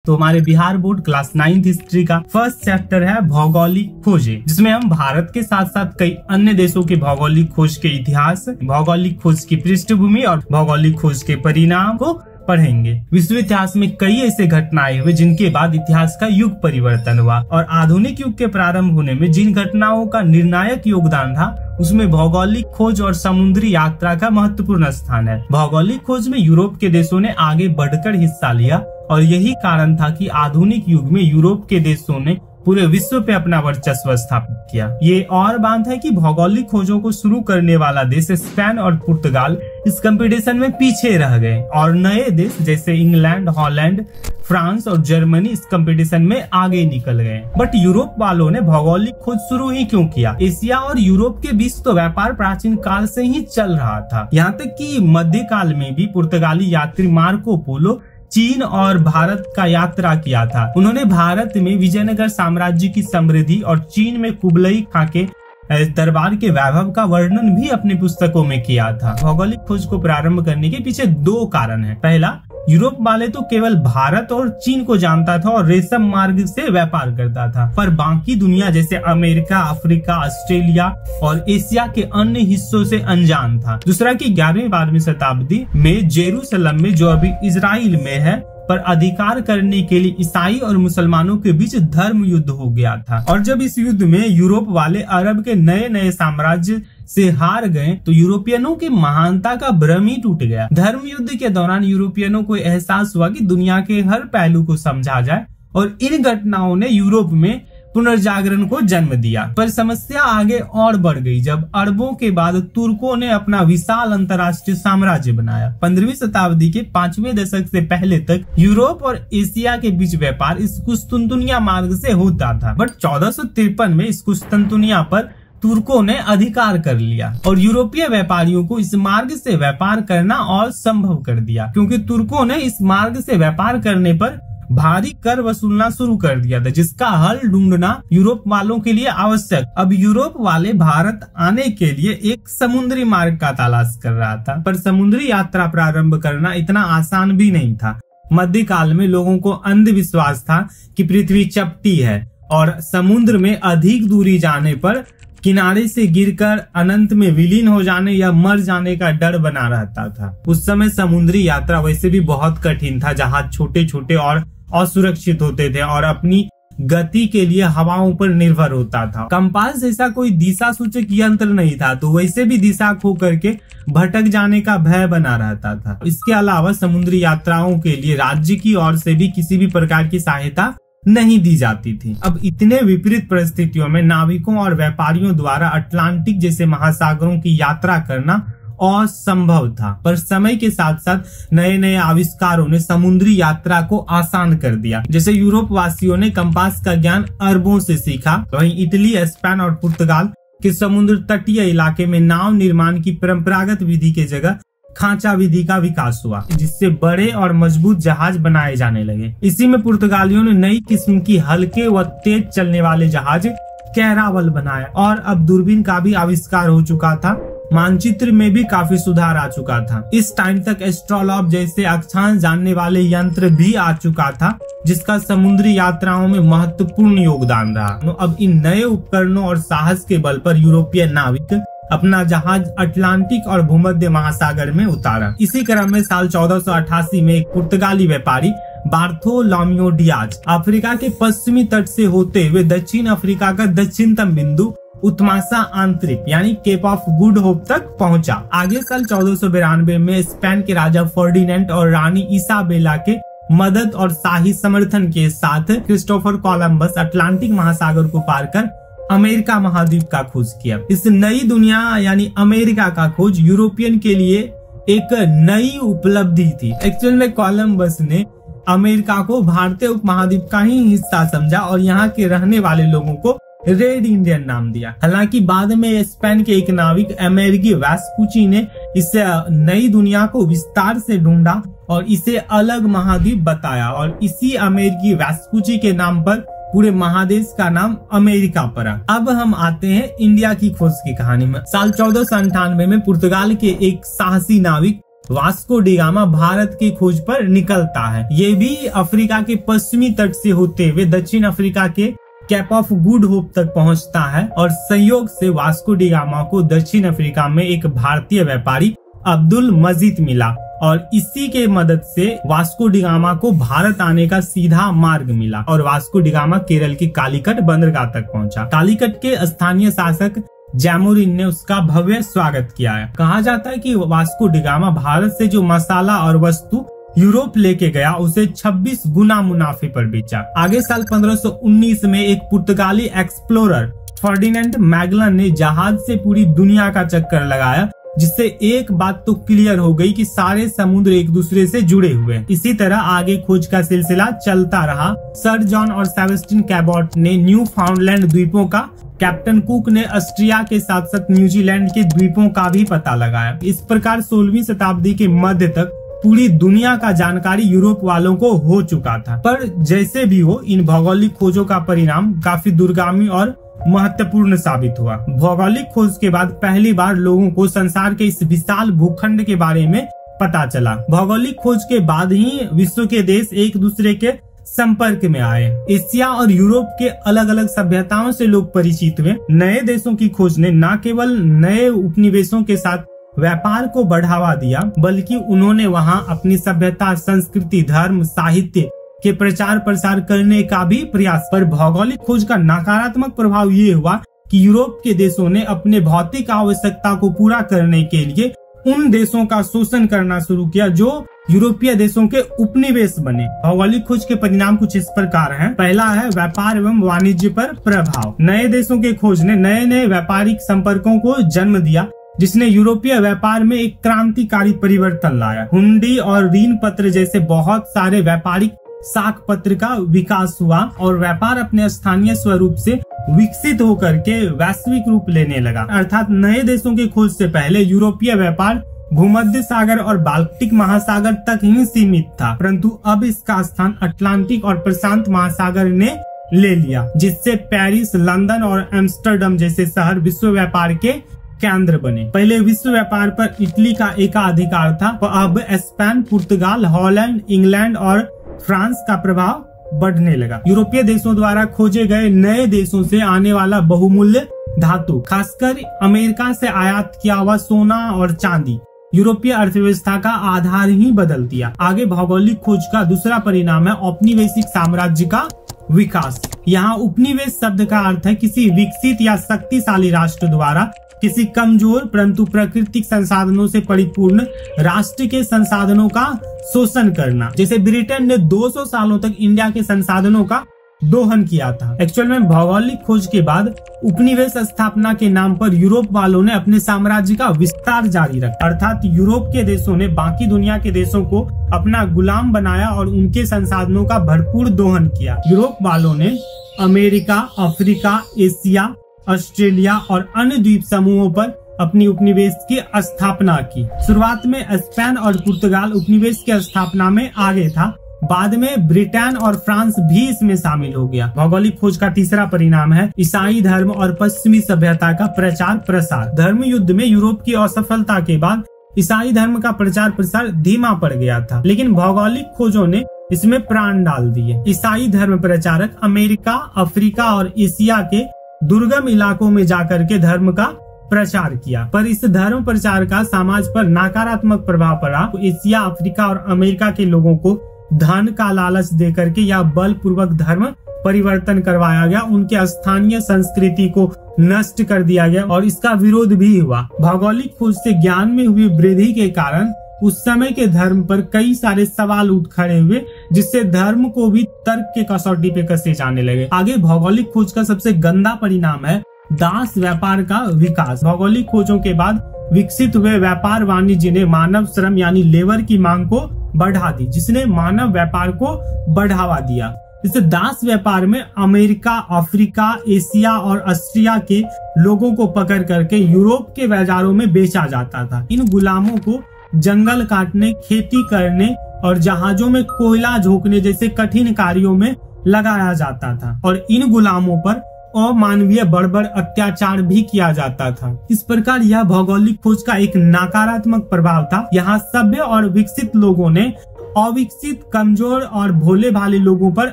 तो हमारे Bihar board class 9th history का फर्स्ट चैप्टर है भौगोलिक खोजें, जिसमें हम भारत के साथ साथ कई अन्य देशों के भौगोलिक खोज के इतिहास, भौगोलिक खोज की पृष्ठभूमि और भौगोलिक खोज के परिणाम को पढ़ेंगे। विश्व इतिहास में कई ऐसे घटनाएं हुए जिनके बाद इतिहास का युग परिवर्तन हुआ और आधुनिक युग के प्रारंभ होने में जिन घटनाओं का निर्णायक योगदान था उसमें भौगोलिक खोज और समुद्री यात्रा का महत्वपूर्ण स्थान है। भौगोलिक खोज में यूरोप के देशों ने आगे बढ़कर हिस्सा लिया और यही कारण था कि आधुनिक युग में यूरोप के देशों ने पूरे विश्व पे अपना वर्चस्व स्थापित किया। ये और बात है कि भौगोलिक खोजों को शुरू करने वाला देश स्पेन और पुर्तगाल इस कंपटीशन में पीछे रह गए और नए देश जैसे इंग्लैंड, हॉलैंड, फ्रांस और जर्मनी इस कंपटीशन में आगे निकल गए। बट यूरोप वालों ने भौगोलिक खोज शुरू ही क्यों किया? एशिया और यूरोप के बीच तो व्यापार प्राचीन काल से ही चल रहा था। यहाँ तक कि मध्यकाल में भी पुर्तगाली यात्री मार्को पोलो चीन और भारत का यात्रा किया था। उन्होंने भारत में विजयनगर साम्राज्य की समृद्धि और चीन में कुबलई खां के दरबार के वैभव का वर्णन भी अपनी पुस्तकों में किया था। भौगोलिक खोज को प्रारंभ करने के पीछे दो कारण हैं। पहला, यूरोप वाले तो केवल भारत और चीन को जानता था और रेशम मार्ग से व्यापार करता था, पर बाकी दुनिया जैसे अमेरिका, अफ्रीका, ऑस्ट्रेलिया और एशिया के अन्य हिस्सों से अनजान था। दूसरा कि 11वीं-12वीं शताब्दी में जेरूसलम में, जो अभी इजराइल में है, पर अधिकार करने के लिए ईसाई और मुसलमानों के बीच धर्म युद्ध हो गया था। और जब इस युद्ध में यूरोप वाले अरब के नए नए साम्राज्य से हार गए तो यूरोपियनों की महानता का भ्रम ही टूट गया। धर्म युद्ध के दौरान यूरोपियनों को एहसास हुआ कि दुनिया के हर पहलू को समझा जाए और इन घटनाओं ने यूरोप में पुनर्जागरण को जन्म दिया। पर समस्या आगे और बढ़ गई जब अरबों के बाद तुर्कों ने अपना विशाल अंतर्राष्ट्रीय साम्राज्य बनाया। 15वीं शताब्दी के 5वें दशक से पहले तक यूरोप और एशिया के बीच व्यापार इस कुस्तुनतुनिया मार्ग से होता था, बट 1453 में इस कुस्तुनतुनिया पर तुर्कों ने अधिकार कर लिया और यूरोपीय व्यापारियों को इस मार्ग से व्यापार करना और संभव कर दिया, क्योंकि तुर्कों ने इस मार्ग से व्यापार करने पर भारी कर वसूलना शुरू कर दिया था, जिसका हल ढूंढना यूरोप वालों के लिए आवश्यक। अब यूरोप वाले भारत आने के लिए एक समुद्री मार्ग का तलाश कर रहा था, पर समुद्री यात्रा प्रारंभ करना इतना आसान भी नहीं था। मध्यकाल में लोगों को अंधविश्वास था कि पृथ्वी चपटी है और समुद्र में अधिक दूरी जाने पर किनारे से गिरकर अनंत में विलीन हो जाने या मर जाने का डर बना रहता था। उस समय समुद्री यात्रा वैसे भी बहुत कठिन था, जहाज छोटे छोटे और असुरक्षित होते थे और अपनी गति के लिए हवाओं पर निर्भर होता था। कंपास जैसा कोई दिशा सूचक यंत्र नहीं था, तो वैसे भी दिशा खो करके भटक जाने का भय बना रहता था। इसके अलावा समुद्री यात्राओं के लिए राज्य की ओर से भी किसी भी प्रकार की सहायता नहीं दी जाती थी। अब इतने विपरीत परिस्थितियों में नाविकों और व्यापारियों द्वारा अटलांटिक जैसे महासागरों की यात्रा करना असंभव था, पर समय के साथ साथ नए नए आविष्कारों ने समुद्री यात्रा को आसान कर दिया। जैसे यूरोप वासियों ने कंपास का ज्ञान अरबों से सीखा, वहीं इटली, स्पेन और पुर्तगाल के समुद्र तटीय इलाके में नाव निर्माण की परंपरागत विधि के जगह खांचा विधि का विकास हुआ, जिससे बड़े और मजबूत जहाज बनाए जाने लगे। इसी में पुर्तगालियों ने नई किस्म की हल्के व तेज चलने वाले जहाज कैरावल बनाया और अब दूरबीन का भी आविष्कार हो चुका था। मानचित्र में भी काफी सुधार आ चुका था। इस टाइम तक एस्ट्रोलॉब जैसे अक्षांश जानने वाले यंत्र भी आ चुका था, जिसका समुद्री यात्राओं में महत्वपूर्ण योगदान रहा। तो अब इन नए उपकरणों और साहस के बल पर यूरोपीय नाविक अपना जहाज अटलांटिक और भूमध्य महासागर में उतारा। इसी क्रम में साल 1488 में एक पुर्तगाली व्यापारी बार्थोलोम्यू डियाज अफ्रीका के पश्चिमी तट से होते हुए दक्षिण अफ्रीका का दक्षिणतम बिंदु उत्मासा आंतरिक यानी केप ऑफ गुड होप तक पहुंचा। आगे साल 1492 में स्पेन के राजा फर्डिनेंड और रानी इसाबेला के मदद और शाही समर्थन के साथ क्रिस्टोफर कोलंबस अटलांटिक महासागर को पार कर अमेरिका महाद्वीप का खोज किया। इस नई दुनिया यानी अमेरिका का खोज यूरोपियन के लिए एक नई उपलब्धि थी। एक्चुअल में कोलंबस ने अमेरिका को भारतीय उपमहाद्वीप का ही हिस्सा समझा और यहाँ के रहने वाले लोगों को रेड इंडियन नाम दिया। हालांकि बाद में स्पेन के एक नाविक अमेरिकी वेस्पुची ने इस नई दुनिया को विस्तार से ढूंढा और इसे अलग महाद्वीप बताया और इसी अमेरिकी वेस्पुची के नाम पर पूरे महादेश का नाम अमेरिका पड़ा। अब हम आते हैं इंडिया की खोज की कहानी में। साल 1498 में पुर्तगाल के एक साहसी नाविक वास्को डी गामा भारत की खोज पर निकलता है। ये भी अफ्रीका के पश्चिमी तट से होते हुए दक्षिण अफ्रीका के कैप ऑफ गुड होप तक पहुंचता है और संयोग से वास्को डी गामा को दक्षिण अफ्रीका में एक भारतीय व्यापारी अब्दुल मजीद मिला और इसी के मदद से वास्को डी गामा को भारत आने का सीधा मार्ग मिला और वास्को डी गामा केरल की कालीकट बंदरगाह तक पहुंचा। कालीकट के स्थानीय शासक जैमोरिन ने उसका भव्य स्वागत किया है। कहा जाता है कि वास्को डी गामा भारत से जो मसाला और वस्तु यूरोप लेके गया उसे 26 गुना मुनाफे पर बेचा। आगे साल 1519 में एक पुर्तगाली एक्सप्लोरर फर्डिनेंड मैगलन ने जहाज से पूरी दुनिया का चक्कर लगाया, जिससे एक बात तो क्लियर हो गई कि सारे समुद्र एक दूसरे से जुड़े हुए हैं। इसी तरह आगे खोज का सिलसिला चलता रहा। सर जॉन और सेबेस्टियन कैबॉट ने न्यू फाउंडलैंड द्वीपों का, कैप्टन कुक ने ऑस्ट्रिया के साथ साथ न्यूजीलैंड के द्वीपों का भी पता लगाया। इस प्रकार 16वीं शताब्दी के मध्य तक पूरी दुनिया का जानकारी यूरोप वालों को हो चुका था। पर जैसे भी हो, इन भौगोलिक खोजों का परिणाम काफी दूरगामी और महत्वपूर्ण साबित हुआ। भौगोलिक खोज के बाद पहली बार लोगों को संसार के इस विशाल भूखंड के बारे में पता चला। भौगोलिक खोज के बाद ही विश्व के देश एक दूसरे के संपर्क में आए। एशिया और यूरोप के अलग अलग सभ्यताओं से लोग परिचित हुए। नए देशों की खोज ने न केवल नए उपनिवेशों के साथ व्यापार को बढ़ावा दिया, बल्कि उन्होंने वहां अपनी सभ्यता, संस्कृति, धर्म, साहित्य के प्रचार प्रसार करने का भी प्रयास। पर भौगोलिक खोज का नकारात्मक प्रभाव ये हुआ कि यूरोप के देशों ने अपने भौतिक आवश्यकता को पूरा करने के लिए उन देशों का शोषण करना शुरू किया जो यूरोपीय देशों के उपनिवेश बने। भौगोलिक खोज के परिणाम कुछ इस प्रकार हैं। पहला है व्यापार एवं वाणिज्य पर प्रभाव। नए देशों के खोज ने नए नए व्यापारिक संपर्कों को जन्म दिया, जिसने यूरोपीय व्यापार में एक क्रांतिकारी परिवर्तन लाया। हुंडी और ऋण पत्र जैसे बहुत सारे व्यापारिक साख पत्र का विकास हुआ और व्यापार अपने स्थानीय स्वरूप से विकसित होकर के वैश्विक रूप लेने लगा। अर्थात नए देशों की खोज से पहले यूरोपीय व्यापार भूमध्य सागर और बाल्टिक महासागर तक ही सीमित था, परंतु अब इसका स्थान अटलांटिक और प्रशांत महासागर ने ले लिया, जिससे पेरिस, लंदन और एम्स्टर्डम जैसे शहर विश्व व्यापार के केंद्र बने। पहले विश्व व्यापार पर इटली का एकाधिकार था, अब स्पेन, पुर्तगाल, हॉलैंड, इंग्लैंड और फ्रांस का प्रभाव बढ़ने लगा। यूरोपीय देशों द्वारा खोजे गए नए देशों से आने वाला बहुमूल्य धातु, खासकर अमेरिका से आयात किया हुआ सोना और चांदी, यूरोपीय अर्थव्यवस्था का आधार ही बदल दिया। आगे भौगोलिक खोज का दूसरा परिणाम है औपनिवेशिक साम्राज्य का विकास। यहाँ उपनिवेश शब्द का अर्थ है किसी विकसित या शक्तिशाली राष्ट्र द्वारा किसी कमजोर परंतु प्राकृतिक संसाधनों से परिपूर्ण राष्ट्र के संसाधनों का शोषण करना। जैसे ब्रिटेन ने 200 सालों तक इंडिया के संसाधनों का दोहन किया था। एक्चुअल में भौगोलिक खोज के बाद उपनिवेश स्थापना के नाम पर यूरोप वालों ने अपने साम्राज्य का विस्तार जारी रखा, अर्थात यूरोप के देशों ने बाकी दुनिया के देशों को अपना गुलाम बनाया और उनके संसाधनों का भरपूर दोहन किया। यूरोप वालों ने अमेरिका, अफ्रीका, एशिया, ऑस्ट्रेलिया और अन्य द्वीप समूहों पर अपनी उपनिवेश की स्थापना की। शुरुआत में स्पेन और पुर्तगाल उपनिवेश की स्थापना में आगे था, बाद में ब्रिटेन और फ्रांस भी इसमें शामिल हो गया। भौगोलिक खोज का तीसरा परिणाम है ईसाई धर्म और पश्चिमी सभ्यता का प्रचार प्रसार। धर्म युद्ध में यूरोप की असफलता के बाद ईसाई धर्म का प्रचार प्रसार धीमा पड़ गया था, लेकिन भौगोलिक खोजों ने इसमें प्राण डाल दिए। ईसाई धर्म प्रचारक अमेरिका, अफ्रीका और एशिया के दुर्गम इलाकों में जाकर के धर्म का प्रचार किया, पर इस धर्म प्रचार का समाज पर नकारात्मक प्रभाव पड़ा। एशिया, अफ्रीका और अमेरिका के लोगों को धन का लालच देकर के या बलपूर्वक धर्म परिवर्तन करवाया गया, उनके स्थानीय संस्कृति को नष्ट कर दिया गया और इसका विरोध भी हुआ। भौगोलिक खोज से ज्ञान में हुई वृद्धि के कारण उस समय के धर्म पर कई सारे सवाल उठ खड़े हुए, जिससे धर्म को भी तर्क के कसौटी पे कसे जाने लगे। आगे भौगोलिक खोज का सबसे गंदा परिणाम है दास व्यापार का विकास। भौगोलिक खोजों के बाद विकसित हुए व्यापार वाणिज्य ने मानव श्रम यानी लेबर की मांग को बढ़ा दी, जिसने मानव व्यापार को बढ़ावा दिया। इस दास व्यापार में अमेरिका, अफ्रीका, एशिया और ऑस्ट्रिया के लोगों को पकड़ करके यूरोप के बाजारों में बेचा जाता था। इन गुलामों को जंगल काटने, खेती करने और जहाजों में कोयला झोंकने जैसे कठिन कार्यों में लगाया जाता था और इन गुलामों पर अमानवीय बर्बर अत्याचार भी किया जाता था। इस प्रकार यह भौगोलिक खोज का एक नकारात्मक प्रभाव था। यहाँ सभ्य और विकसित लोगों ने अविकसित, कमजोर और भोले भाले लोगों पर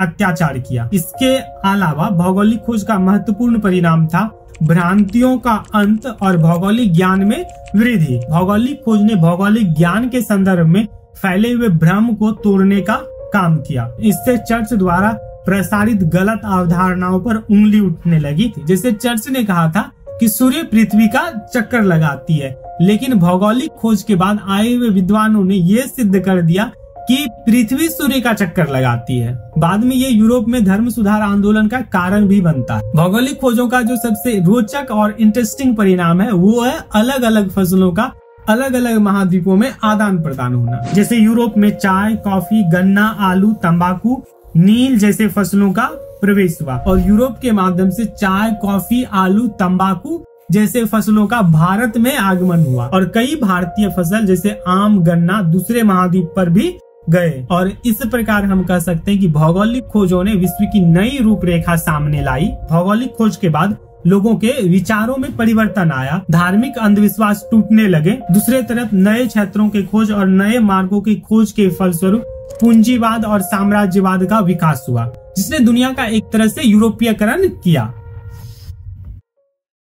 अत्याचार किया। इसके अलावा भौगोलिक खोज का महत्वपूर्ण परिणाम था भ्रांतियों का अंत और भौगोलिक ज्ञान में वृद्धि। भौगोलिक खोज ने भौगोलिक ज्ञान के संदर्भ में फैले हुए भ्रम को तोड़ने का काम किया। इससे चर्च द्वारा प्रसारित गलत अवधारणाओं पर उंगली उठने लगी थी। जैसे चर्च ने कहा था कि सूर्य पृथ्वी का चक्कर लगाती है, लेकिन भौगोलिक खोज के बाद आए हुए विद्वानों ने यह सिद्ध कर दिया कि पृथ्वी सूर्य का चक्कर लगाती है। बाद में ये यूरोप में धर्म सुधार आंदोलन का कारण भी बनता है। भौगोलिक खोजों का जो सबसे रोचक और इंटरेस्टिंग परिणाम है वो है अलग अलग फसलों का अलग अलग महाद्वीपों में आदान प्रदान होना। जैसे यूरोप में चाय, कॉफी, गन्ना, आलू, तंबाकू, नील जैसे फसलों का प्रवेश हुआ और यूरोप के माध्यम से चाय, कॉफी, आलू, तंबाकू जैसे फसलों का भारत में आगमन हुआ और कई भारतीय फसल जैसे आम, गन्ना दूसरे महाद्वीप पर भी गए। और इस प्रकार हम कह सकते हैं कि भौगोलिक खोजों ने विश्व की नई रूपरेखा सामने लाई। भौगोलिक खोज के बाद लोगों के विचारों में परिवर्तन आया, धार्मिक अंधविश्वास टूटने लगे। दूसरे तरफ नए क्षेत्रों के खोज और नए मार्गों की खोज के फलस्वरूप पूंजीवाद और साम्राज्यवाद का विकास हुआ, जिसने दुनिया का एक तरह से यूरोपीयकरण किया।